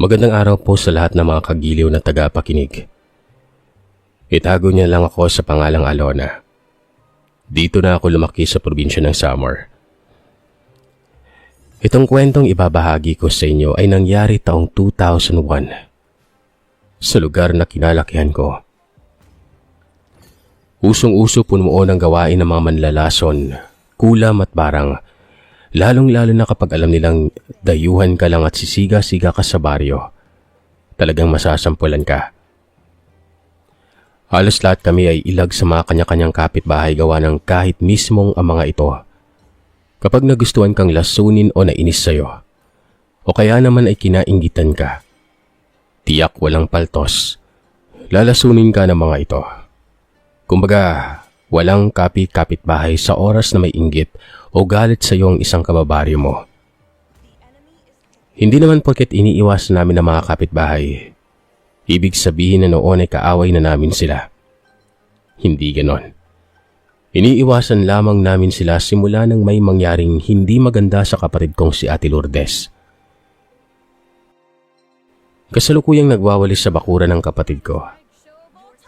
Magandang araw po sa lahat ng mga kagiliw na tagapakinig. Itago niya lang ako sa pangalang Alona. Dito na ako lumaki sa probinsya ng Samar. Itong kwentong ibabahagi ko sa inyo ay nangyari taong 2001 sa lugar na kinalakihan ko. Usong-uso po noon ang gawain ng mga manlalason, kulam at barang, lalong-lalo na kapag alam nilang dayuhan ka lang at sisiga-siga ka sa baryo. Talagang masasampulan ka. Halos lahat kami ay ilag sa mga kanya-kanyang kapitbahay gawa ng kahit mismong ang mga ito. Kapag nagustuhan kang lasunin o nainis sa'yo, o kaya naman ay kinainggitan ka, tiyak walang paltos, lalasunin ka ng mga ito. Kumbaga, walang kapitbahay sa oras na may inggit o galit sa iyo ang isang kababaryo mo. Hindi naman porket iniiwasan namin ng mga kapitbahay, ibig sabihin na noon ay kaaway na namin sila. Hindi ganon. Iniiwasan lamang namin sila simula nang may mangyaring hindi maganda sa kapatid kong si Ate Lourdes. Kasalukuyang nagwawalis sa bakuran ng kapatid ko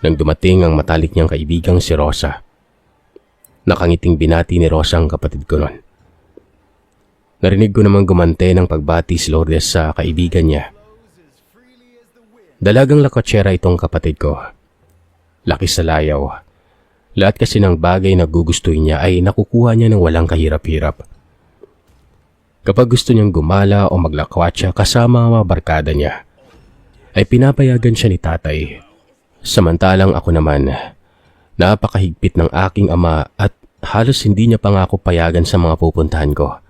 nang dumating ang matalik niyang kaibigang si Rosa. Nakangiting binati ni Rosa ang kapatid ko noon. Narinig ko namang gumante ng pagbati si Lourdes sa kaibigan niya. Dalagang lakotsera itong kapatid ko. Laki sa layaw. Lahat kasi ng bagay na gugustuhin niya ay nakukuha niya ng walang kahirap-hirap. Kapag gusto niyang gumala o maglakwatsa kasama ang mga barkada niya, ay pinapayagan siya ni tatay. Samantalang ako naman, napakahigpit ng aking ama at halos hindi niya pa nga ako payagan sa mga pupuntahan ko.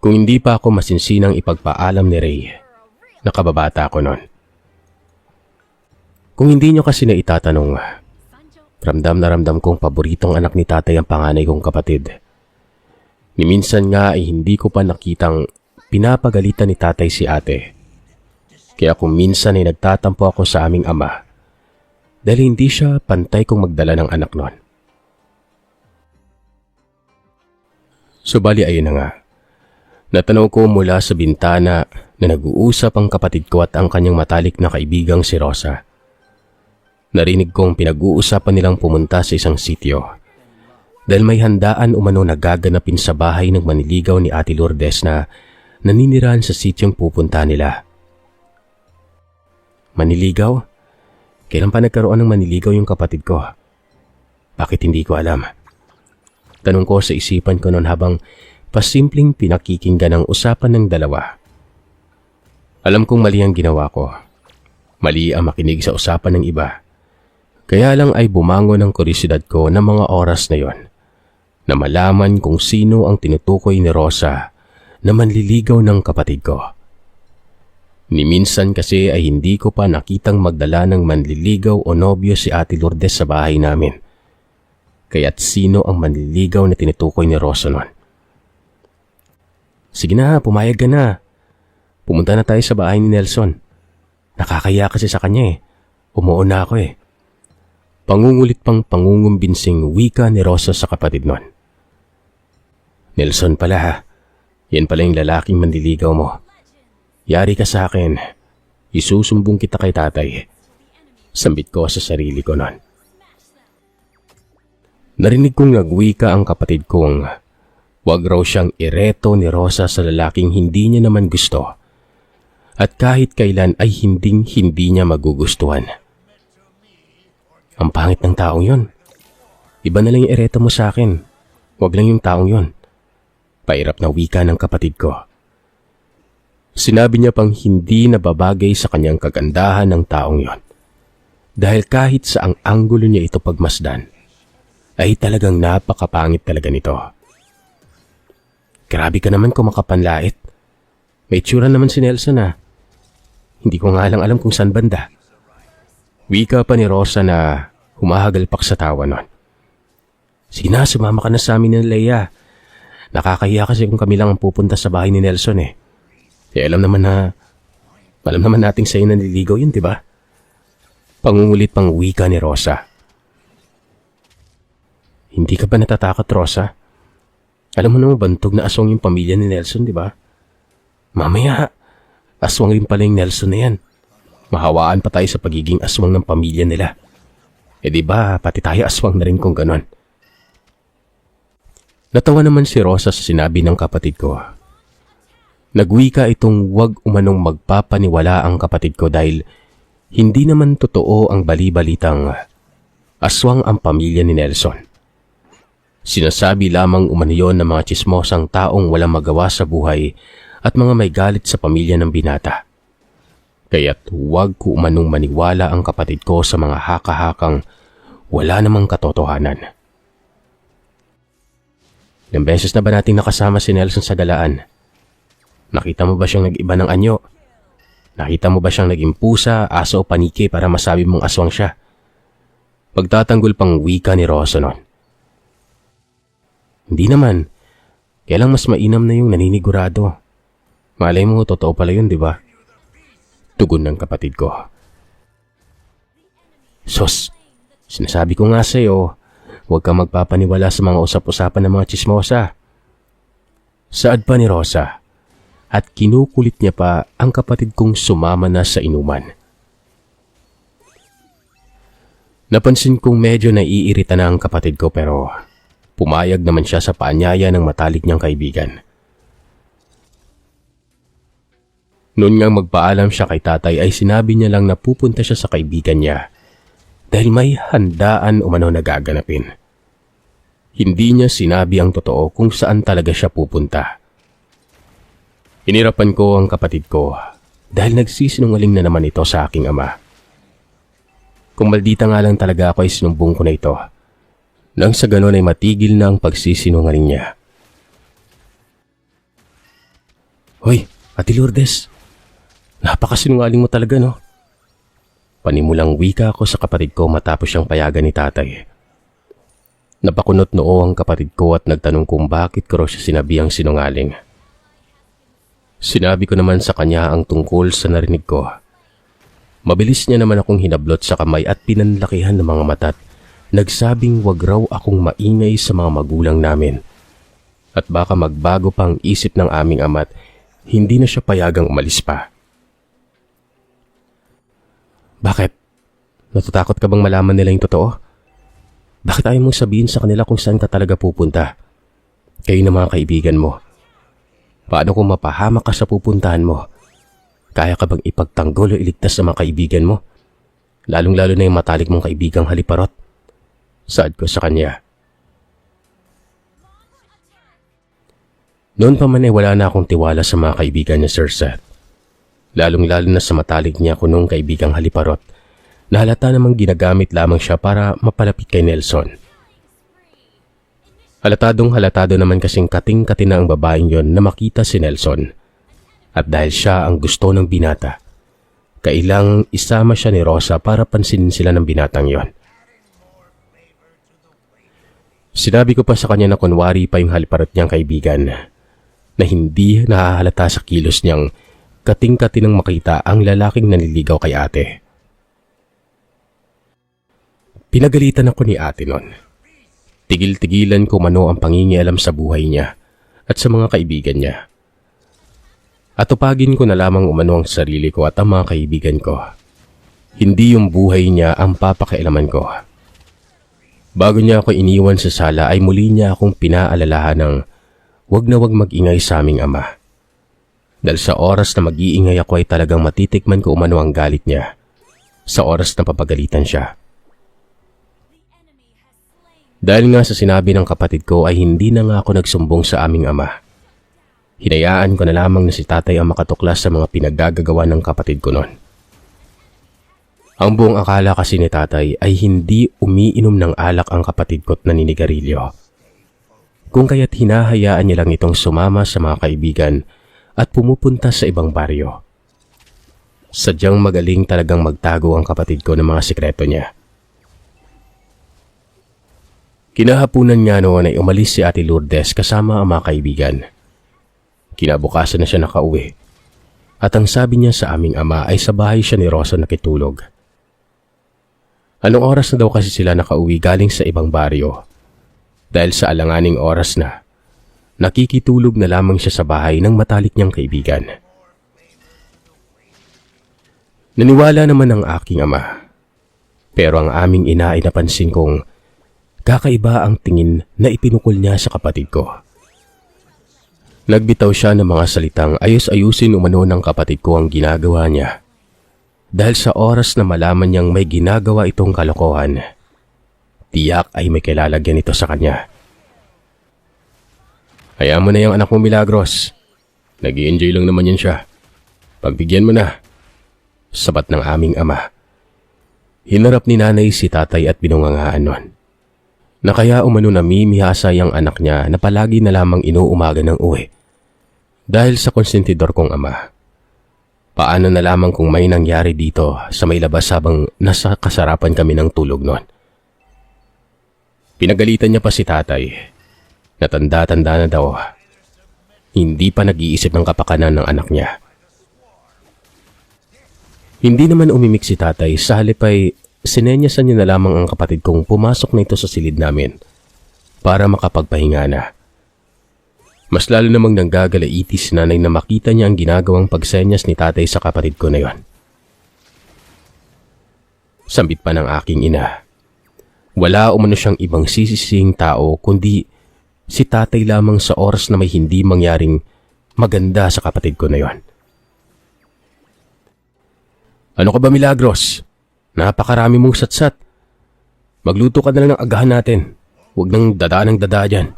Kung hindi pa ako masinsinang ipagpaalam ni Ray, nakababata ako noon. Kung hindi niyo kasi na itatanong, ramdam na ramdam kong paboritong anak ni tatay ang panganay kong kapatid. Ni minsan nga ay hindi ko pa nakitang pinapagalitan ni tatay si ate. Kaya kung minsan ay nagtatampo ako sa aming ama, dahil hindi siya pantay kong magdala ng anak noon. Subali ayun na nga. Natanaw ko mula sa bintana na nag-uusap ang kapatid ko at ang kanyang matalik na kaibigang si Rosa. Narinig kong pinag-uusapan nilang pumunta sa isang sityo dahil may handaan umano na gaganapin sa bahay ng manliligaw ni Ate Lourdes na naninirahan sa sityong pupunta nila. Manliligaw? Kailan pa nagkaroon ng manliligaw yung kapatid ko? Bakit hindi ko alam? Tanong ko sa isipan ko noon habang pasimpleng pinakikinggan ang usapan ng dalawa. Alam kong mali ang ginawa ko. Mali ang makinig sa usapan ng iba. Kaya lang ay bumangon ang kuryosidad ko ng mga oras na yon na malaman kung sino ang tinutukoy ni Rosa na manliligaw ng kapatid ko. Ni minsan kasi ay hindi ko pa nakitang magdala ng manliligaw o nobyo si Ate Lourdes sa bahay namin. Kaya't sino ang manliligaw na tinutukoy ni Rosa noon? Sige na, pumayag ka na. Pumunta na tayo sa bahay ni Nelson. Nakakaya kasi sa kanya eh. Umuon na ako eh. Pangungulit pang pangungumbinsing wika ni Rosa sa kapatid noon. Nelson pala ha. Yan pala yung lalaking manliligaw mo. Yari ka sa akin. Isusumbong kita kay tatay. Sambit ko sa sarili ko noon. Narinig kong nagwika ang kapatid kong wag raw siyang ireto ni Rosa sa lalaking hindi niya naman gusto. At kahit kailan ay hindi niya magugustuhan. Ang pangit ng taong yon. Iba na lang yung ireto mo sa akin. Wag lang yung taong yon. Pairap na wika ng kapatid ko. Sinabi niya pang hindi nababagay sa kanyang kagandahan ng taong yon. Dahil kahit sa ang anggulo niya ito pagmasdan, ay talagang napakapangit talaga nito. Grabe ka naman kung makapanlait. May tsura naman si Nelson ah. Hindi ko nga lang alam kung saan banda. Wika pa ni Rosa na humahagalpak sa tawa nun. Sige na, sumama ka na sa amin ni Leia. Nakakahiya kasi kung kami lang ang pupunta sa bahay ni Nelson eh. Alam naman nating sa'yo na nililigaw yun, di ba? Pangungulit pang wika ni Rosa. Hindi ka ba natatakot, Rosa? Alam mo naman bantog na asong yung pamilya ni Nelson, di ba? Mamaya, aswang rin pala yung Nelson na yan. Mahawaan pa tayo sa pagiging aswang ng pamilya nila. Eh di ba, pati tayo aswang na rin kung ganon. Natawa naman si Rosa sa sinabi ng kapatid ko. Nagwika itong wag umanong magpapaniwala ang kapatid ko dahil hindi naman totoo ang bali-balitang aswang ang pamilya ni Nelson. Sinasabi lamang umano yon ng mga tsismosang taong walang magawa sa buhay at mga may galit sa pamilya ng binata. Kaya't huwag ko umanong maniwala ang kapatid ko sa mga haka-hakang wala namang katotohanan. Ilang beses na ba nating nakasama si Nelson sa galaan? Nakita mo ba siyang nag-iba ng anyo? Nakita mo ba siyang naging pusa, aso o paniki para masabi mong aswang siya? Pagtatanggol pang wika ni Rosa nun. Hindi naman. Kaya lang mas mainam na yung naninigurado. Malay mo, totoo pala yun, di ba? Tugon ng kapatid ko. Sos, sinasabi ko nga sa'yo, huwag kang magpapaniwala sa mga usap-usapan ng mga tsismosa. Saad pa ni Rosa, at kinukulit niya pa ang kapatid kong sumama na sa inuman. Napansin kong medyo naiirita na ang kapatid ko pero pumayag naman siya sa paanyaya ng matalik niyang kaibigan. Noon ngang magpaalam siya kay tatay ay sinabi niya lang na pupunta siya sa kaibigan niya dahil may handaan umano na gaganapin. Hindi niya sinabi ang totoo kung saan talaga siya pupunta. Hinirapan ko ang kapatid ko dahil nagsisinungaling na naman ito sa aking ama. Kung maldita nga lang talaga ako ay sinumbong ko na ito. Nang sa ganon ay matigil na ang pagsisinungaling niya. Hoy, Ate Lourdes, napakasinungaling mo talaga, no? Panimulang wika ako sa kapatid ko matapos siyang payagan ni tatay. Napakunot noo ang kapatid ko at nagtanong kung bakit ko raw siya sinabihang sinungaling. Sinabi ko naman sa kanya ang tungkol sa narinig ko. Mabilis niya naman akong hinablot sa kamay at pinanlakihan ng mga mata't nagsabing wag raw akong maingay sa mga magulang namin. At baka magbago pang isip ng aming ama't hindi na siya payagang umalis pa. Bakit? Natatakot ka bang malaman nila yung totoo? Bakit ayaw mong sabihin sa kanila kung saan ka talaga pupunta? Kayo na mga kaibigan mo. Paano kung mapahamak ka sa pupuntahan mo? Kaya ka bang ipagtanggol o iligtas sa mga kaibigan mo? Lalong-lalo na yung matalik mong kaibigang haliparot. Saad ko sa kanya. Noon pa man ay wala na akong tiwala sa mga kaibigan niya, Sir Seth. Lalong-lalo na sa matalik niya kunong kaibigang haliparot na halata namang ginagamit lamang siya para mapalapit kay Nelson. Halatado naman kasing kating-kati na ang babaeng yon na makita si Nelson. At dahil siya ang gusto ng binata, kailang isama siya ni Rosa para pansinin sila ng binatang yon. Sinabi ko pa sa kanya na kunwari pa yung haliparot niyang kaibigan na hindi nahahalata sa kilos niyang kating-kati nang makita ang lalaking nanliligaw kay ate. Pinagalitan ako ni ate nun. Tigil-tigilan ko mano ang pangingialam sa buhay niya at sa mga kaibigan niya. At tupagin ko na lamang umano ang sarili ko at ang mga kaibigan ko. Hindi yung buhay niya ang papakialaman ko. Bago niya ako iniwan sa sala ay muli niya akong pinaalalahan ng wag na wag mag-ingay sa aming ama. Dahil sa oras na mag-iingay ako ay talagang matitikman ko umano ang galit niya. Sa oras na papagalitan siya. Dahil nga sa sinabi ng kapatid ko ay hindi na nga ako nagsumbong sa aming ama. Hinayaan ko na lamang na si tatay ang makatuklas sa mga pinaggagawa ng kapatid ko noon. Ang buong akala kasi ni tatay ay hindi umiinom ng alak ang kapatid ko't naninigarilyo. Kung kaya't hinahayaan niya lang itong sumama sa mga kaibigan at pumupunta sa ibang baryo. Sadyang magaling talagang magtago ang kapatid ko ng mga sikreto niya. Kinahapunan nga noon ay umalis si Ate Lourdes kasama ang mga kaibigan. Kinabukasan na siya nakauwi. At ang sabi niya sa aming ama ay sa bahay siya ni Rosa nakitulog. Anong oras na daw kasi sila nakauwi galing sa ibang baryo? Dahil sa alanganing oras na, nakikitulog na lamang siya sa bahay ng matalik niyang kaibigan. Naniwala naman ang aking ama. Pero ang aming ina ay napansin kong kakaiba ang tingin na ipinukol niya sa kapatid ko. Nagbitaw siya ng mga salitang ayos-ayusin umano ng kapatid ko ang ginagawa niya. Dahil sa oras na malaman niyang may ginagawa itong kalokohan, tiyak ay may kilalagyan ito sa kanya. Hayaan mo na yung anak mo, Milagros. Nag-i-enjoy lang naman yan siya. Pagbigyan mo na. Sabat ng aming ama. Hinarap ni nanay si tatay at binungangaan nun. Na kaya umano namimihasa yung anak niya na palagi na lamang inuumaga ng uwi. Dahil sa konsentidor kong ama. Paano na lamang kung may nangyari dito sa may labas habang nasa kasarapan kami ng tulog nun. Pinagalitan niya pa si tatay. Natanda-tanda na daw. Hindi pa nag-iisip ng kapakanan ng anak niya. Hindi naman umimik si tatay, sa halip ay sinenyasan niya na lamang ang kapatid kong pumasok na ito sa silid namin para makapagpahinga na. Mas lalo namang nanggagalaiti si nanay na makita niya ang ginagawang pagsenyas ni tatay sa kapatid ko na yon. Sambit pa ng aking ina. Wala umano siyang ibang sisising tao kundi si tatay lamang sa oras na may hindi mangyaring maganda sa kapatid ko na yon. Ano ka ba, Milagros? Napakarami mong satsat. Magluto ka na lang ng agahan natin. Huwag nang dada ng dada dyan.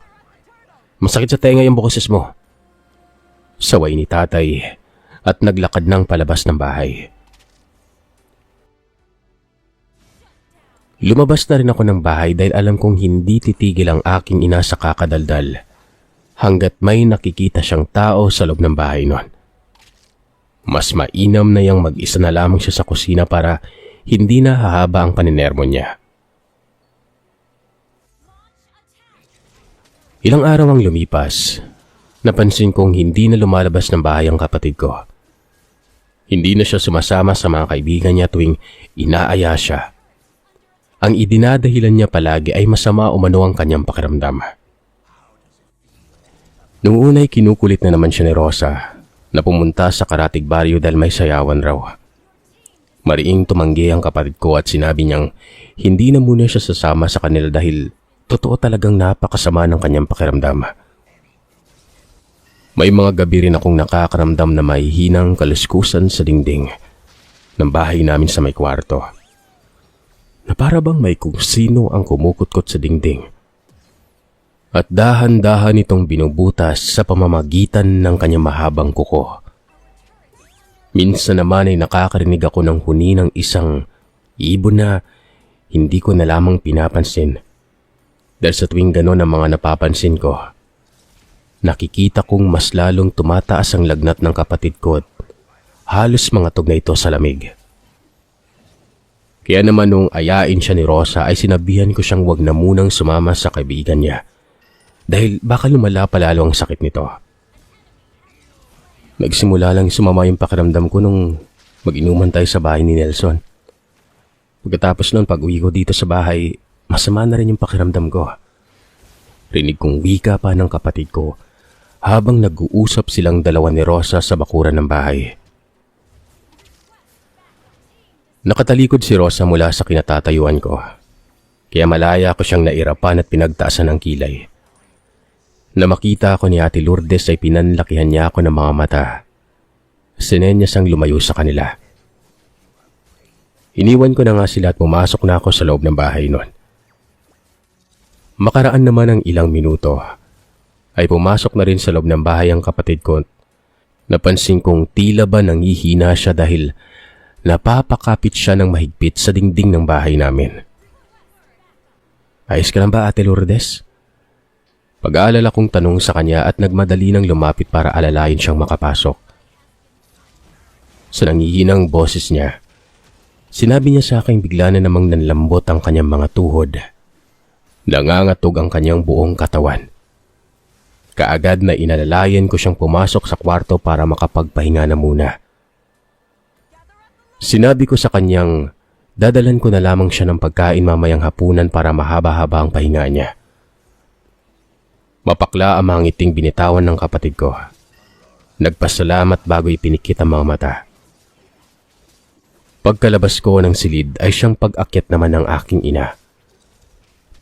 Masakit sa tenga yung boses mo. Saway ni tatay at naglakad ng palabas ng bahay. Lumabas na rin ako ng bahay dahil alam kong hindi titigil ang aking ina sa kakadaldal hanggat may nakikita siyang tao sa loob ng bahay nun. Mas mainam na yang mag-isa na lamang siya sa kusina para hindi na hahaba ang paninermo niya. Ilang araw ang lumipas, napansin kong hindi na lumalabas ng bahay ang kapatid ko. Hindi na siya sumasama sa mga kaibigan niya tuwing inaaya siya. Ang idinadahilan niya palagi ay masama umano ang kanyang pakiramdam. Noong una'y kinukulit na naman siya ni Rosa na pumunta sa Karatig Baryo dahil may sayawan raw. Mariing tumanggi ang kapatid ko at sinabi niyang hindi na muna siya sasama sa kanila dahil totoo talagang napakasama ng kanyang pakiramdam. May mga gabi rin akong nakakaramdam na may hinang kaluskusan sa dingding ng bahay namin sa may kwarto. Na para bang may kung sino ang kumukutkot sa dingding. At dahan-dahan itong binubutas sa pamamagitan ng kanyang mahabang kuko. Minsan naman ay nakakarinig ako ng huni ng isang ibon na hindi ko na lamang pinapansin. Dahil sa tuwing ganon ang mga napapansin ko, nakikita kong mas lalong tumataas ang lagnat ng kapatid ko at halos mangatog na ito sa lamig. Kaya naman nung ayain siya ni Rosa ay sinabihan ko siyang wag na munang sumama sa kaibigan niya. Dahil baka lumala pa lalo ang sakit nito. Nagsimula lang sumama yung pakiramdam ko nung mag-inuman tayo sa bahay ni Nelson. Pagkatapos nun pag-uwi ko dito sa bahay, masama na rin yung pakiramdam ko. Rinig kong wika pa ng kapatid ko habang nag-uusap silang dalawa ni Rosa sa bakuran ng bahay. Nakatalikod si Rosa mula sa kinatatayuan ko. Kaya malaya ko siyang nairapan at pinagtaasan ng kilay. Na makita ako ni Ate Lourdes ay pinanlakihan niya ako ng mga mata. Sinenyas ang lumayo sa kanila. Iniwan ko na nga sila at pumasok na ako sa loob ng bahay noon. Makaraan naman ng ilang minuto ay pumasok na rin sa loob ng bahay ang kapatid ko. Napansin kong tila ba nanghihina siya dahil napapakapit siya ng mahigpit sa dingding ng bahay namin. Ayos ka lang ba, Ate Lourdes? Pag-aalala kong tanong sa kanya at nagmadali nang lumapit para alalayan siyang makapasok. Sa nangihinang boses niya, sinabi niya sa akin bigla na namang nanlambot ang kanyang mga tuhod. Nangangatog ang kanyang buong katawan. Kaagad na inalalayan ko siyang pumasok sa kwarto para makapagpahinga na muna. Sinabi ko sa kanyang dadalan ko na lamang siya ng pagkain mamayang hapunan para mahaba-haba ang pahinga niya. Mapakla ang mga ngiting binitawan ng kapatid ko. Nagpasalamat bago ipinikit ang mga mata. Pagkalabas ko ng silid ay siyang pag-akyat naman ng aking ina.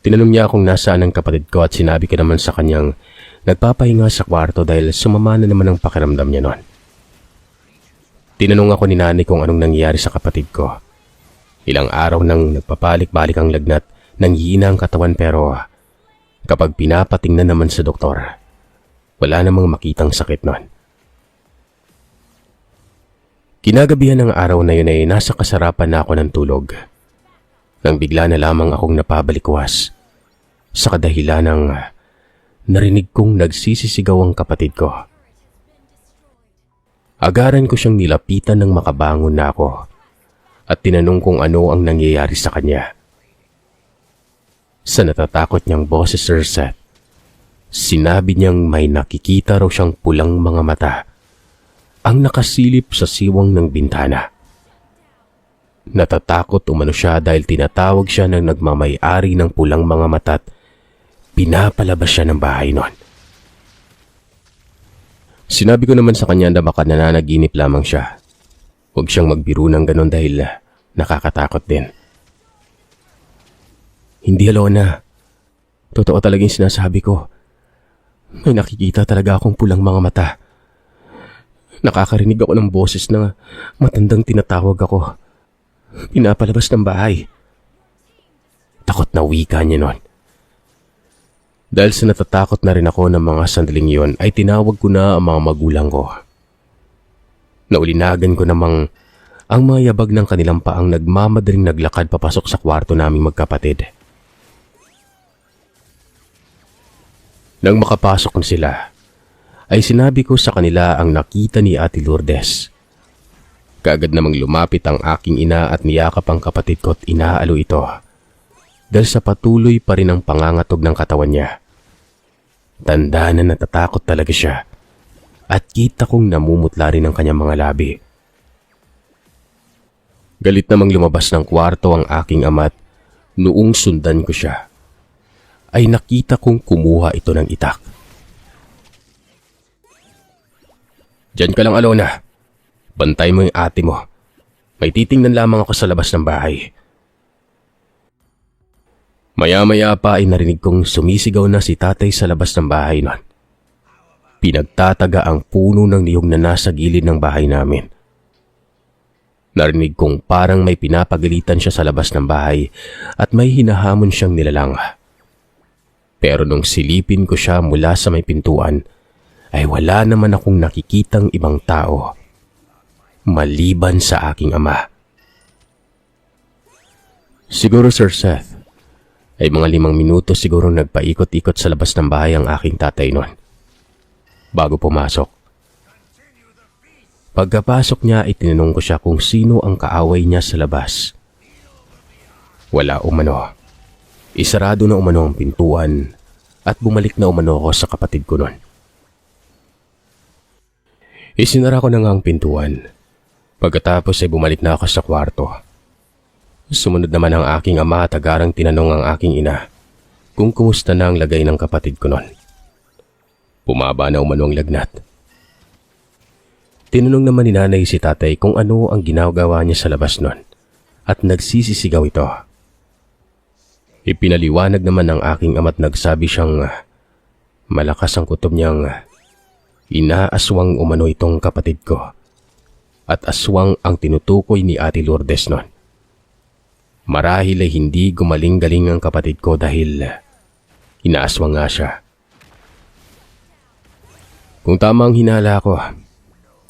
Tinanong niya kung nasaan ang kapatid ko at sinabi ko naman sa kanyang nagpapahinga sa kwarto dahil sumama na naman ang pakiramdam niya noon. Tinanong ako ni nanay kung anong nangyayari sa kapatid ko. Ilang araw nang nagpapalik-balik ang lagnat, nanghihina ang katawan pero kapag pinapatingnan naman sa doktor, wala namang makitang sakit noon. Kinagabihan ng araw na yun ay nasa kasarapan na ako ng tulog. Nang bigla na lamang akong napabalikwas sa kadahilan ng narinig kong nagsisisigaw ang kapatid ko. Agaran ko siyang nilapitan nang makabangon na ako at tinanong kung ano ang nangyayari sa kanya. Sa natatakot niyang boses, Sir Seth, sinabi niyang may nakikita raw siyang pulang mga mata ang nakasilip sa siwang ng bintana. Natatakot umano siya dahil tinatawag siya ng nagmamay-ari ng pulang mga mata at pinapalabas siya ng bahay noon. Sinabi ko naman sa kanya na baka nananaginip lamang siya. Huwag siyang magbiro ng ganon dahil nakakatakot din. Hindi, Alona. Totoo talaga yung sinasabi ko. May nakikita talaga akong pulang mga mata. Nakakarinig ako ng boses na matandang tinatawag ako. Pinapalabas ng bahay. Takot na wika niya noon. Dahil sa natatakot na rin ako ng mga sandaling yon ay tinawag ko na ang mga magulang ko. Naulinagan ko namang ang mga yabag ng kanilang paang nagmamadaling naglakad papasok sa kwarto naming magkapatid. Nang makapasok na sila, ay sinabi ko sa kanila ang nakita ni Ate Lourdes. Kaagad namang lumapit ang aking ina at niyakap ang kapatid ko at inaalo ito dahil sa patuloy pa rin ang pangangatog ng katawan niya. Tanda na natatakot talaga siya at kita kong namumutla rin ang kanyang mga labi. Galit namang lumabas ng kwarto ang aking ama at noong sundan ko siya, ay nakita kong kumuha ito ng itak. Diyan ka lang, Alona. Bantay mo yung ate mo. May titingnan lamang ako sa labas ng bahay. Maya-maya pa ay narinig kong sumisigaw na si tatay sa labas ng bahay nun. Pinagtataga ang puno ng niyog na nasa gilid ng bahay namin. Narinig kong parang may pinapagalitan siya sa labas ng bahay at may hinahamon siyang nilalang. Pero nung silipin ko siya mula sa may pintuan, ay wala naman akong nakikitang ibang tao maliban sa aking ama. Siguro, Sir Seth, ay mga 5 minuto siguro nagpaikot-ikot sa labas ng bahay ang aking tatay noon bago pumasok. Pagkapasok niya ay tinanong ko siya kung sino ang kaaway niya sa labas. Wala umano. Isarado na umano ang pintuan at bumalik na umano ako sa kapatid ko noon. Isinara ko na nga ang pintuan. Pagkatapos ay bumalik na ako sa kwarto. Sumunod naman ang aking ama at agarang tinanong ang aking ina kung kumusta na ang lagay ng kapatid ko noon. Bumaba na umano ang lagnat. Tinanong naman ni nanay si tatay kung ano ang ginagawa niya sa labas noon at nagsisisigaw ito. Ipinaliwanag naman ng aking ama't nagsabi siyang malakas ang kutob niyang inaaswang umano itong kapatid ko at aswang ang tinutukoy ni Ate Lourdes noon. Marahil ay hindi gumaling-galing ang kapatid ko dahil inaaswang nga siya. Kung tama ang hinala ko,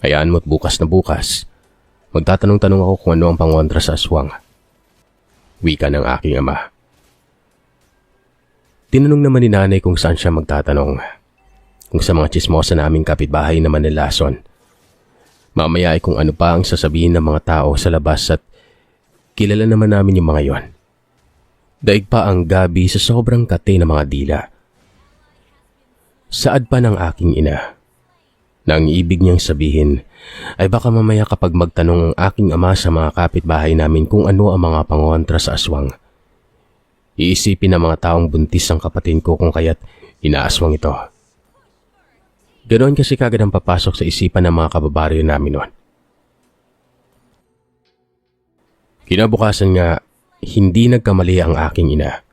hayaan mo't bukas na bukas, magtatanong-tanong ako kung ano ang pangontra sa aswang. Wika ng aking ama. Tinanong naman ni nanay kung saan siya magtatanong. Kung sa mga tsismosa naming kapitbahay na Manilason. Mamaya ay kung ano pa ang sasabihin ng mga tao sa labas at kilala naman namin yung mga yon. Daig pa ang gabi sa sobrang kate ng mga dila. Saad pa ng aking ina na ang ibig niyang sabihin ay baka mamaya kapag magtanong ang aking ama sa mga kapitbahay namin kung ano ang mga pangontra sa aswang. Iisipin ng mga taong buntis ang kapatid ko kung kaya't inaaswang ito. Ganoon kasi kagad ang papasok sa isipan ng mga kababaryo namin noon. Kinabukasan nga, hindi nagkamali ang aking ina.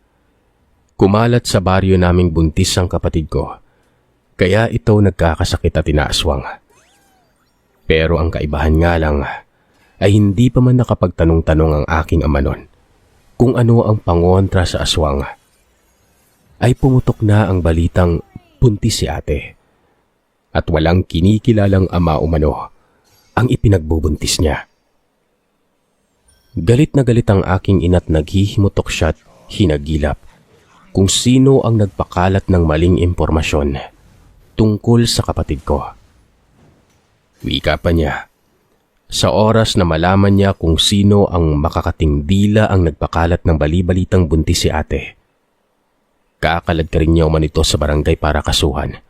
Kumalat sa baryo naming buntis ang kapatid ko, kaya ito nagkakasakit at inaaswang. Pero ang kaibahan nga lang ay hindi pa man nakapagtanong-tanong ang aking ama nun kung ano ang pangontra sa aswang. Ay pumutok na ang balitang buntis si ate at walang kinikilalang ama umano ang ipinagbubuntis niya. Galit na galit ang aking ina't naghihimutok siya't hinagilap kung sino ang nagpakalat ng maling impormasyon tungkol sa kapatid ko. Wika pa niya, sa oras na malaman niya kung sino ang makakating dila ang nagpakalat ng balibalitang buntis si ate, kakalad ka rin niya umanito sa barangay para kasuhan.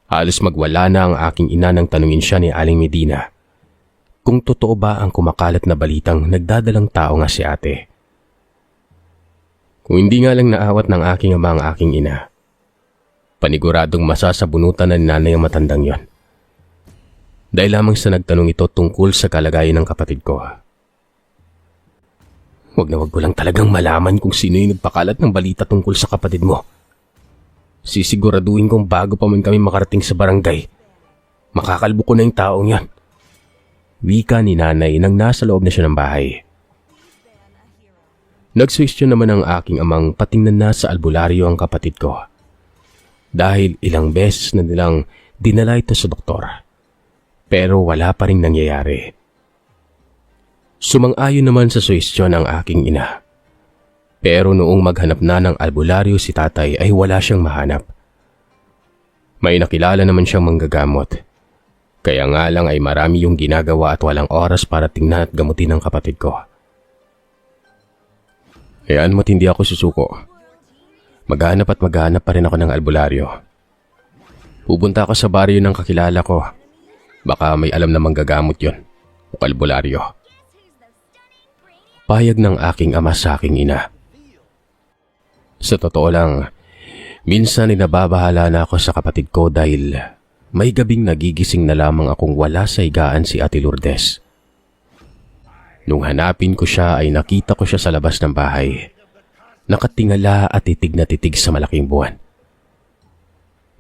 Halos magwala na ang aking ina nang tanungin siya ni Aling Medina kung totoo ba ang kumakalat na balitang nagdadalang tao nga si ate. Kung hindi nga lang naawat ng aking ama ang aking ina, paniguradong masasabunutan na ni nanay ang matandang yon. Dahil lamang sa nagtanong ito tungkol sa kalagayan ng kapatid ko. Wag na wag ko lang talagang malaman kung sino yung nagpakalat ng balita tungkol sa kapatid mo. Sisiguraduhin kong bago pa man kami makarating sa barangay, makakalbo ko na yung taong yan. Wika ni nanay nang nasa loob na siya ng bahay. Nagsuwestiyon naman ang aking amang patingnan na sa albularyo ang kapatid ko. Dahil ilang beses na nilang dinala ito sa doktor. Pero wala pa rin nangyayari. Sumang-ayon naman sa suwestiyon ang aking ina. Pero noong maghanap na ng albularyo si tatay ay wala siyang mahanap. May nakilala naman siyang manggagamot. Kaya nga lang ay marami yung ginagawa at walang oras para tingnan at gamutin ang kapatid ko. Hayaan mo't hindi ako susuko. Maghanap at maghanap pa rin ako ng albularyo. Pupunta ako sa baryo ng kakilala ko. Baka may alam na manggagamot yon o albularyo. Payag ng aking ama sa aking ina. Sa totoo lang, minsan ay nababahala na ako sa kapatid ko dahil may gabing nagigising na lamang akong wala sa higaan si Ate Lourdes. Nung hanapin ko siya ay nakita ko siya sa labas ng bahay. Nakatingala at titig na titig sa malaking buwan.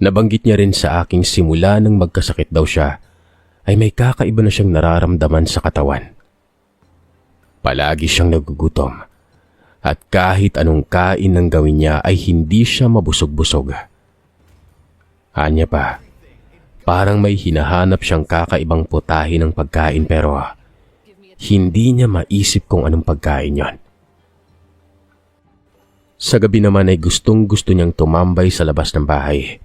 Nabanggit niya rin sa aking simula nang magkasakit daw siya ay may kakaiba na siyang nararamdaman sa katawan. Palagi siyang nagugutom at kahit anong kain ng gawin niya ay hindi siya mabusog-busog. Anya pa, parang may hinahanap siyang kakaibang putahe ng pagkain pero hindi niya maisip kung anong pagkain yon. Sa gabi naman ay gustong-gusto niyang tumambay sa labas ng bahay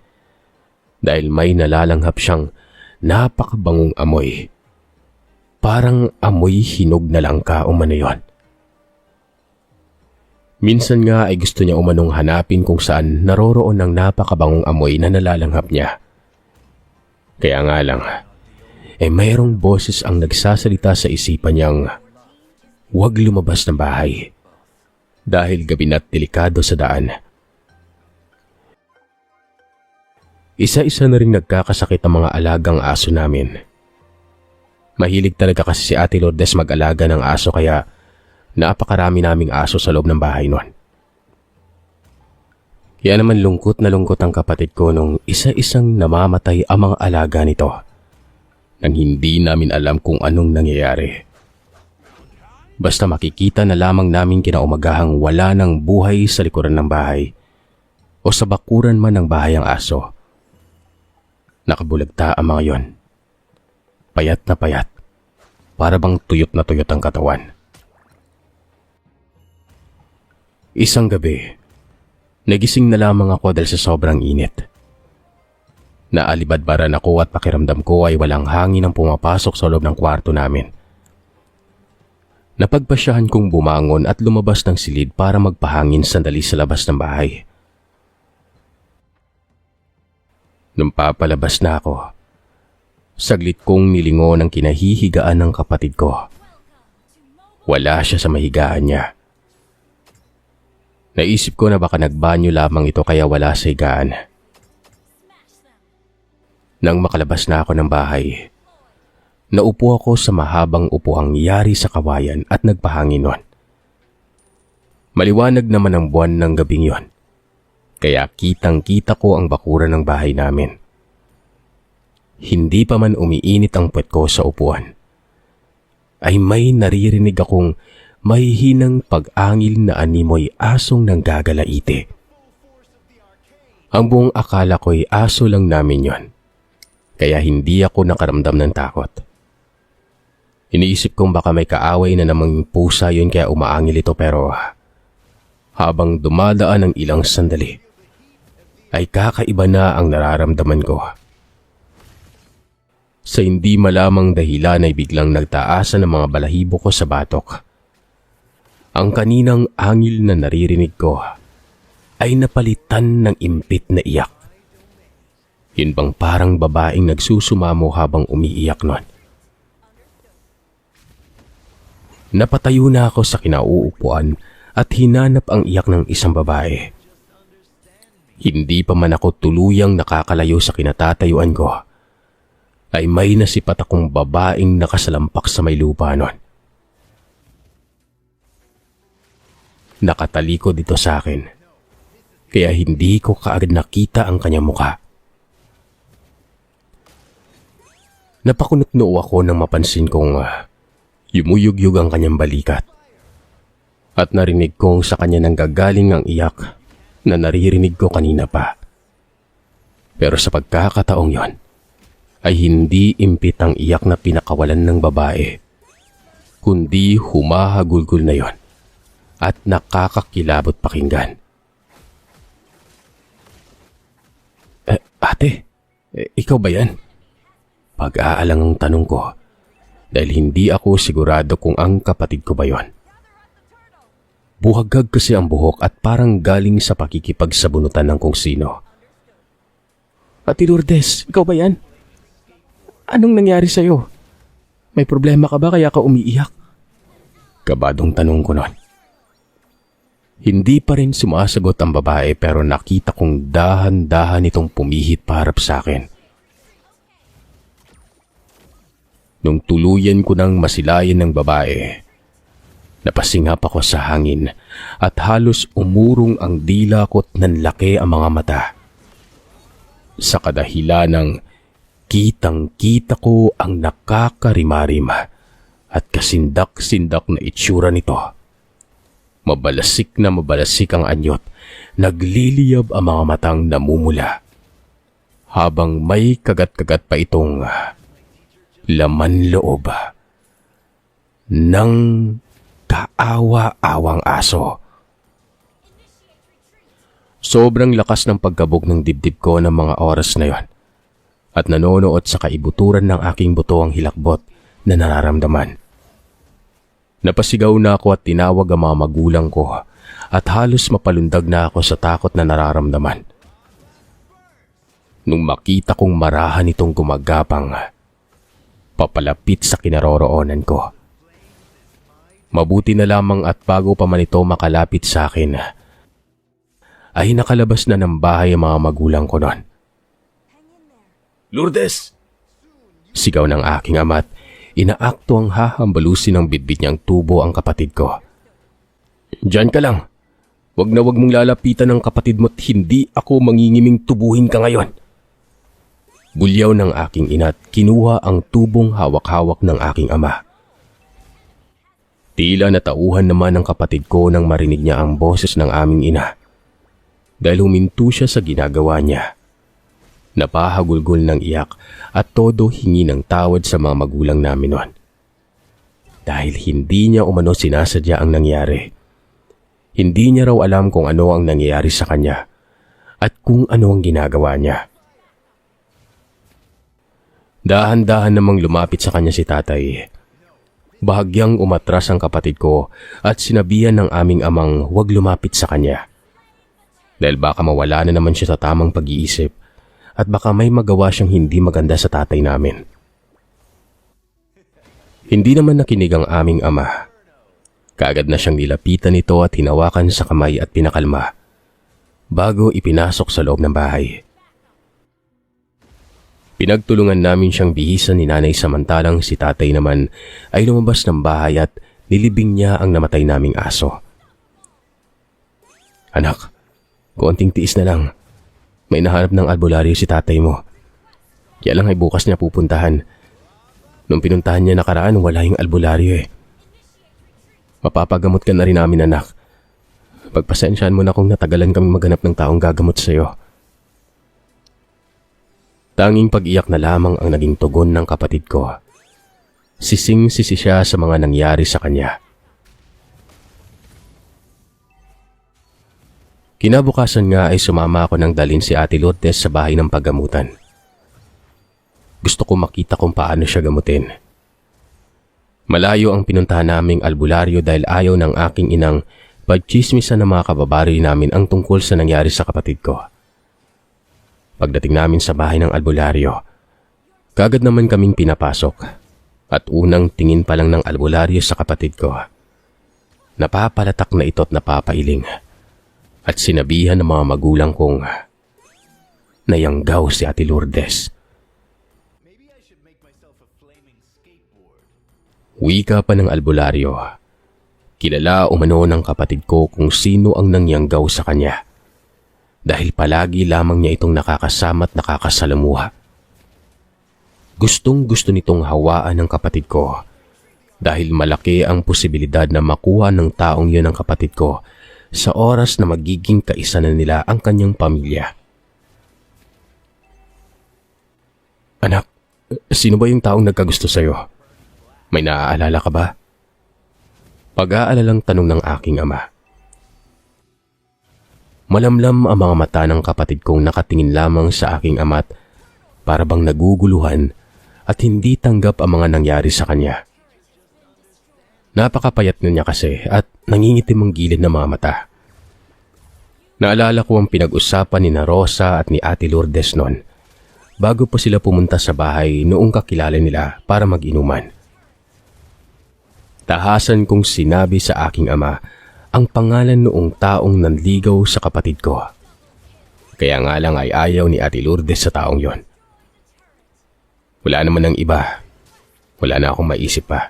dahil may nalalanghap siyang napakabangong amoy. Parang amoy hinog na langka umano yon. Minsan nga ay gusto niya umanong hanapin kung saan naroroon ang napakabangong amoy na nalalanghap niya. Kaya nga lang, mayroong boses ang nagsasalita sa isipan niyang huwag lumabas ng bahay dahil gabi na't delikado sa daan. Isa-isa na rin nagkakasakit ang mga alagang aso namin. Mahilig talaga kasi si Ate Lourdes mag-alaga ng aso kaya napakarami naming aso sa loob ng bahay noon. Kaya naman lungkot na lungkot ang kapatid ko nung isa-isang namamatay ang mga alaga nito nang hindi namin alam kung anong nangyayari. Basta makikita na lamang namin kinaumagahang wala ng buhay sa likuran ng bahay o sa bakuran man ng bahay ang aso. Nakabulagta ang mga yon. Payat na payat, para bang tuyot na tuyot ang katawan. Isang gabi, nagising na lamang ako dahil sa sobrang init. Naalibadbaran ako at pakiramdam ko ay walang hangin ang pumapasok sa loob ng kwarto namin. Napagpasyahan kong bumangon at lumabas ng silid para magpahangin sandali sa labas ng bahay. Nung papalabas na ako, saglit kong nilingon ang kinahihigaan ng kapatid ko. Wala siya sa mahigaan niya. Naisip ko na baka nagbanyo lamang ito kaya wala sa higaan. Nang makalabas na ako ng bahay, Naupo ako sa mahabang upuang yari sa kawayan at nagpahangin nun. Maliwanag naman ang buwan ng gabing yon, kaya kitang-kita ko ang bakuran ng bahay namin. Hindi pa man umiinit ang puwet ko sa upuan, ay may naririnig akong mahihinang pag-angil na animoy asong nanggagalaite. Ang buong akala ko'y aso lang namin yon, kaya hindi ako nakaramdam ng takot. Iniisip kong baka may kaaway na namang pusa yun kaya umaangil ito, pero habang dumadaan ang ilang sandali, ay kakaiba na ang nararamdaman ko. Sa hindi malamang dahilan ay biglang nagtaasan ang mga balahibo ko sa batok. Ang kaninang angil na naririnig ko ay napalitan ng impit na iyak. Yun bang parang babaeng nagsusumamo habang umiiyak nun. Napatayo na ako sa kinauupuan at hinanap ang iyak ng isang babae. Hindi pa man ako tuluyang nakakalayo sa kinatatayuan ko, ay may nasipat akong babaeng nakasalampak sa may lupa nun. Nakatalikod dito sa akin, kaya hindi ko kaagad nakita ang kanyang muka. Napakunot-noo ako nang mapansin kong yumuyugyug ang kanyang balikat. At narinig kong sa kanya nanggagaling ang iyak na naririnig ko kanina pa. Pero sa pagkakataong yon, ay hindi impit ang iyak na pinakawalan ng babae, kundi humahagulgol na yon at nakakakilabot pakinggan. Ate, ikaw ba yan? Pag-aalang ang tanong ko dahil hindi ako sigurado kung ang kapatid ko ba yon. Buhagag kasi ang buhok at parang galing sa pakikipagsabunutan ng kung sino. Ate Lourdes, ikaw ba yan? Anong nangyari sa'yo? May problema ka ba kaya ka umiiyak? Kabadong tanong ko nun. Hindi pa rin sumasagot ang babae pero nakita kong dahan-dahan itong pumihit paharap sa akin. Nung tuluyan ko nang masilayan ng babae, napasingap ako sa hangin at halos umurong ang dila ko't nanlaki ang mga mata. Sa kadahilan ng kitang-kita ko ang nakakarimarim at kasindak-sindak na itsura nito. Mabalasik na mabalasik ang anyot, nagliliyab ang mga matang namumula, habang may kagat-kagat pa itong laman loob ng kaawa-awang aso. Sobrang lakas ng pagkabog ng dibdib ko ng mga oras na yon at nanonood sa kaibuturan ng aking buto ang hilakbot na nararamdaman. Napasigaw na ako at tinawag ang mga magulang ko at halos mapalundag na ako sa takot na nararamdaman. Nung makita kong marahan itong gumagapang papalapit sa kinaroroonan ko. Mabuti na lamang at bago pa man ito makalapit sa akin, ay nakalabas na ng bahay ang mga magulang ko noon. Lourdes! Sigaw ng aking ama at inaakto ang hahambalusin ng bitbit niyang tubo ang kapatid ko. Diyan ka lang. Wag na wag mong lalapitan ng kapatid mo't hindi ako mangingiming tubuhin ka ngayon. Bulyaw ng aking ina at kinuha ang tubong hawak-hawak ng aking ama. Tila natauhan naman ng kapatid ko nang marinig niya ang boses ng aming ina. Dahil huminto siya sa ginagawa niya. Napahagulgol ng iyak at todo hingi ng tawad sa mga magulang namin noon. Dahil hindi niya umano sinasadya ang nangyari. Hindi niya raw alam kung ano ang nangyayari sa kanya at kung ano ang ginagawa niya. Dahan-dahan namang lumapit sa kanya si tatay. Bahagyang umatras ang kapatid ko at sinabihan ng aming amang huwag lumapit sa kanya. Dahil baka mawala na naman siya sa tamang pag-iisip at baka may magawa siyang hindi maganda sa tatay namin. Hindi naman nakinig ang aming ama. Kaagad na siyang nilapitan nito at hinawakan sa kamay at pinakalma bago ipinasok sa loob ng bahay. Pinagtulungan namin siyang bihisan ni nanay samantalang si tatay naman ay lumabas ng bahay at nilibing niya ang namatay naming aso. Anak, konting tiis na lang. May nahanap ng albularyo si tatay mo. Kaya lang ay bukas niya pupuntahan. Nung pinuntahan niya nakaraan, wala yung albularyo eh. Mapapagamot ka na rin namin, anak. Pagpasensyaan mo na kung natagalan kami maghanap ng taong gagamot sa'yo. Tanging pag-iyak na lamang ang naging tugon ng kapatid ko. Sising-sisi siya sa mga nangyari sa kanya. Kinabukasan nga ay sumama ako nang dalhin si Ate Lourdes sa bahay ng paggamutan. Gusto ko makita kung paano siya gamutin. Malayo ang pinuntahan naming albularyo dahil ayaw ng aking inang pagchismisan ng mga kababari namin ang tungkol sa nangyari sa kapatid ko. Pagdating namin sa bahay ng albularyo, kagad naman kaming pinapasok at unang tingin pa lang ng albularyo sa kapatid ko. Napapalatak na ito't napapailing at sinabihan ng mga magulang kong nayanggaw si Ate Lourdes. Wika pa ng albularyo, kilala umano ng kapatid ko kung sino ang nangyanggaw sa kanya. Dahil palagi lamang niya itong nakakasama at nakakasalamuha. Gustong-gusto nitong hawaan ng kapatid ko dahil malaki ang posibilidad na makuha ng taong yun ang kapatid ko sa oras na magiging kaisa na nila ang kanyang pamilya. Anak, sino ba yung taong nagkagusto sa'yo? May naaalala ka ba? Pag-aalalang tanong ng aking ama. Malamlam ang mga mata ng kapatid kong nakatingin lamang sa aking ama't para bang naguguluhan at hindi tanggap ang mga nangyari sa kanya. Napakapayat na niya kasi at nangingitim ang gilid ng mga mata. Naalala ko ang pinag-usapan ni Rosa at ni Ate Lourdes noon bago pa sila pumunta sa bahay noong kakilala nila para mag-inuman. Tahasan kong sinabi sa aking ama ang pangalan noong taong nanligaw sa kapatid ko. Kaya nga lang ay ayaw ni Ate Lourdes sa taong yon. Wala naman ng iba. Wala na akong maisip pa.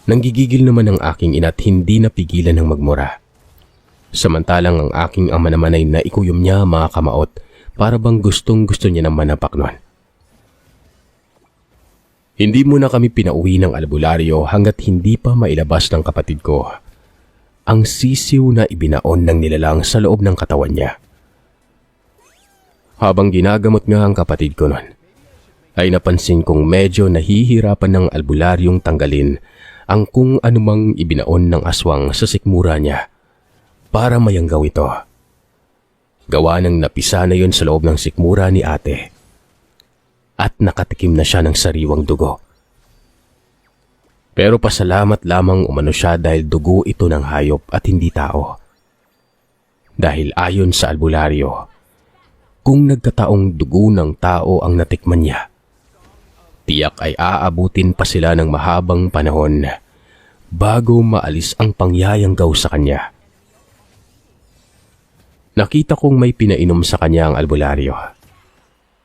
Nanggigigil naman ang aking ina't hindi napigilan ng magmura. Samantalang ang aking ama naman ay naikuyom niya mga kamaot para bang gustong-gusto niya ng manapak nun. Hindi muna kami pinauwi ng albularyo hanggat hindi pa mailabas ng kapatid ko ang sisiw na ibinaon ng nilalang sa loob ng katawan niya. Habang ginagamot nga ang kapatid ko nun, ay napansin kong medyo nahihirapan ng albularyong tanggalin ang kung anumang ibinaon ng aswang sa sikmura niya para mayanggaw ito. Gawa ng napisa na yon sa loob ng sikmura ni ate at nakatikim na siya ng sariwang dugo. Pero pasalamat lamang umano siya dahil dugo ito ng hayop at hindi tao. Dahil ayon sa albularyo, kung nagkataong dugo ng tao ang natikman niya, tiyak ay aabutin pa sila ng mahabang panahon bago maalis ang pangyayanggaw sa kanya. Nakita kong may pinainom sa kanya ang albularyo.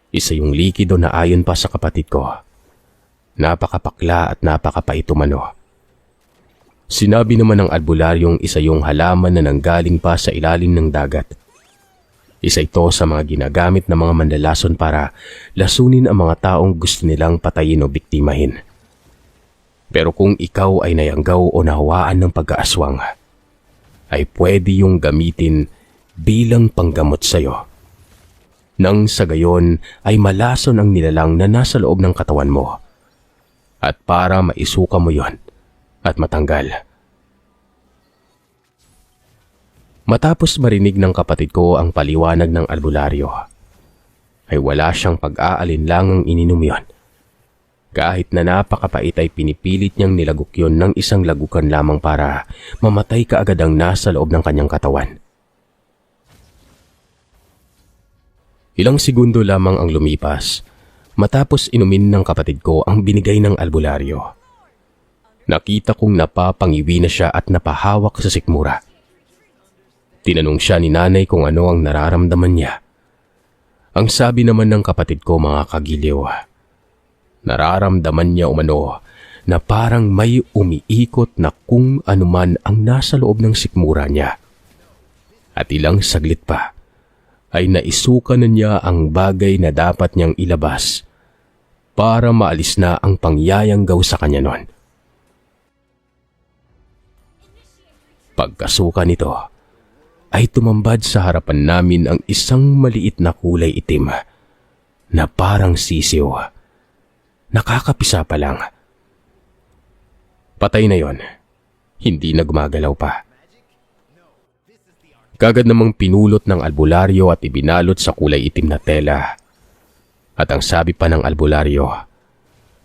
Isa yung likido na ayon pa sa kapatid ko. Napakapakla at napakapait umano. Sinabi naman ng albularyong isa yung halaman na nanggaling pa sa ilalim ng dagat. Isa ito sa mga ginagamit ng mga mandalason para lasunin ang mga taong gusto nilang patayin o biktimahin. Pero kung ikaw ay nayanggaw o nahawaan ng pag-aaswang, ay pwede yung gamitin bilang panggamot sa'yo. Nang sa gayon ay malason ang nilalang na nasa loob ng katawan mo. At para maisuka mo yon at matanggal. Matapos marinig ng kapatid ko ang paliwanag ng albularyo, ay wala siyang pag-aalinlangang ininom yon. Kahit na napakapait ay pinipilit niyang nilagok yon ng isang lagukan lamang para mamatay kaagad ang nasa loob ng kanyang katawan. Ilang segundo lamang ang lumipas matapos inumin ng kapatid ko ang binigay ng albularyo. Nakita kong napapangiwi na siya at napahawak sa sikmura. Tinanong siya ni nanay kung ano ang nararamdaman niya. Ang sabi naman ng kapatid ko, mga kagiliw, nararamdaman niya umano na parang may umiikot na kung anuman ang nasa loob ng sikmura niya. At ilang saglit pa ay naisuka na niya ang bagay na dapat niyang ilabas para maalis na ang pangyayanggaw sa kanya noon. Pagkasuka nito, ay tumambad sa harapan namin ang isang maliit na kulay itim na parang sisiw. Nakakapisa pa lang. Patay na yon. Hindi na gumagalaw pa. Kagad namang pinulot ng albularyo at ibinalot sa kulay itim na tela. At ang sabi pa ng albularyo,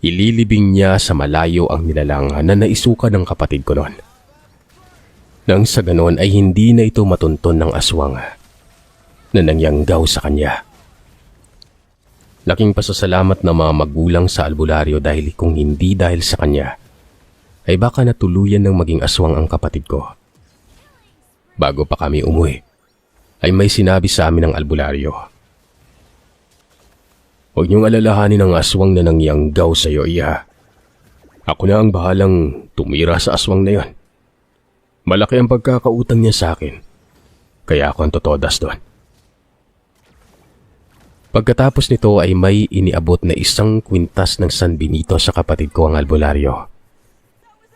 ililibing niya sa malayo ang nilalang na naisuka ng kapatid ko noon. Nang sa ganon ay hindi na ito matunton ng aswang na nangyanggaw sa kanya. Laking pasasalamat na mga magulang sa albularyo dahil kung hindi dahil sa kanya, ay baka natuluyan ng maging aswang ang kapatid ko. Bago pa kami umuwi, ay may sinabi sa amin ng albularyo. Huwag niyong alalahanin ang aswang na nangyanggaw sa iyo, iya. Ako na ang bahalang tumira sa aswang na yon. Malaki ang pagkakautang niya sa akin, kaya ako ang totodas doon. Pagkatapos nito ay may iniabot na 1 kwintas ng San Benito sa kapatid ko ang albularyo.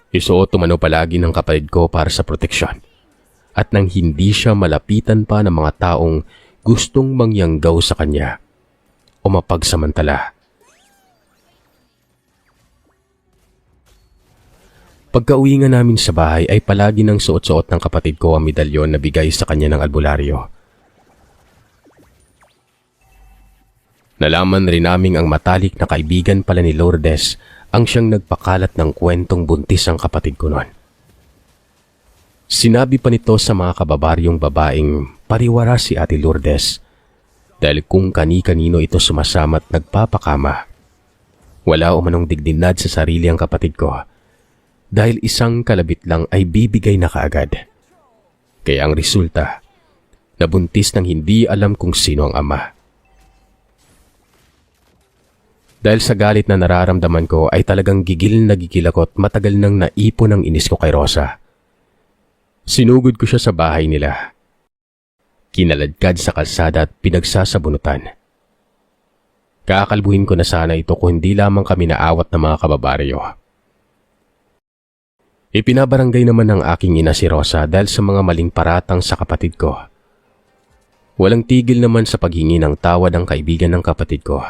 Isuot umano palagi ng kapatid ko para sa proteksyon at nang hindi siya malapitan pa ng mga taong gustong mangyanggaw sa kanya o mapagsamantala. Pagka-uwi nga namin sa bahay ay palagi nang suot-suot ng kapatid ko ang medalyon na bigay sa kanya ng albularyo. Nalaman rin naming ang matalik na kaibigan pala ni Lourdes ang siyang nagpakalat ng kwentong buntis ang kapatid ko noon. Sinabi pa nito sa mga kababaryong babaeng pariwara si Ate Lourdes dahil kung kani-kanino ito sumasama at nagpapakama. Wala umanong digdinad sa sarili ang kapatid ko dahil isang kalabit lang ay bibigay na kaagad. Kaya ang resulta, nabuntis ng hindi alam kung sino ang ama. Dahil sa galit na nararamdaman ko ay talagang gigil na gigil ako at matagal nang naipon ang inis ko kay Rosa. Sinugod ko siya sa bahay nila. Kinaladkad sa kalsada at pinagsasabunutan. Kakalbuhin ko na sana ito kung hindi lamang kami naawat ng mga kababaryo. Ipinabarangay naman ng aking ina si Rosa dahil sa mga maling paratang sa kapatid ko. Walang tigil naman sa paghingi ng tawad ang kaibigan ng kapatid ko.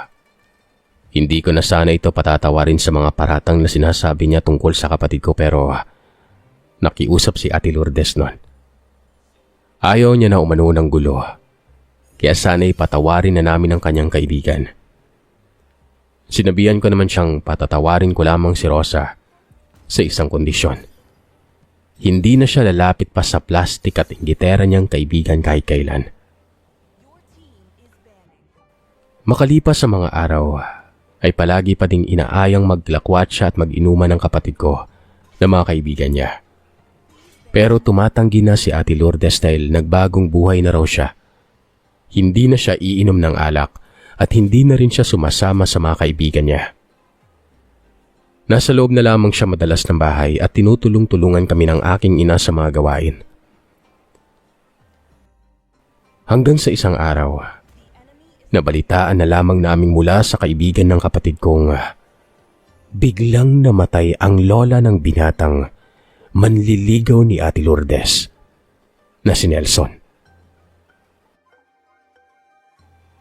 Hindi ko na sana ito patatawarin sa mga paratang na sinasabi niya tungkol sa kapatid ko pero nakiusap si Ate Lourdes noon. Ayaw niya na umano ng gulo, kaya sana'y patawarin na namin ang kanyang kaibigan. Sinabihan ko naman siyang patatawarin ko lamang si Rosa sa isang kondisyon. Hindi na siya lalapit pa sa plastik at inggitera niyang kaibigan kahit kailan. Makalipas sa mga araw, ay palagi pa ding inaayang maglakwat siya at mag-inuman ng kapatid ko na mga kaibigan niya. Pero tumatanggi na si Ate Lourdes dahil nagbagong buhay na raw siya. Hindi na siya iinom ng alak at hindi na rin siya sumasama sa mga kaibigan niya. Nasa loob na lamang siya madalas ng bahay at tinutulong-tulungan kami ng aking ina sa mga gawain. Hanggang sa isang araw, nabalitaan na lamang naming mula sa kaibigan ng kapatid kong biglang namatay ang lola ng binatang manliligaw ni Ate Lourdes na si Nelson.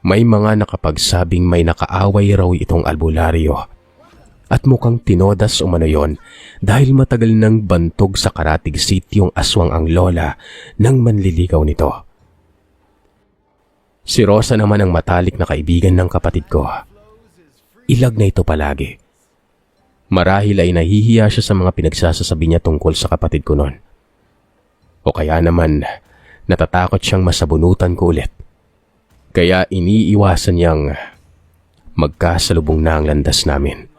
May mga nakapagsabing may nakaaway raw itong albularyo at mukhang tinodas umano yon dahil matagal nang bantog sa Karatig City yung aswang ang lola ng manliligaw nito. Si Rosa naman ang matalik na kaibigan ng kapatid ko. Ilag na ito palagi. Marahil ay nahihiya siya sa mga pinagsasasabi niya tungkol sa kapatid ko noon. O kaya naman natatakot siyang masabunutan ko ulit. Kaya iniiwasan niyang magkasalubong na ang landas namin.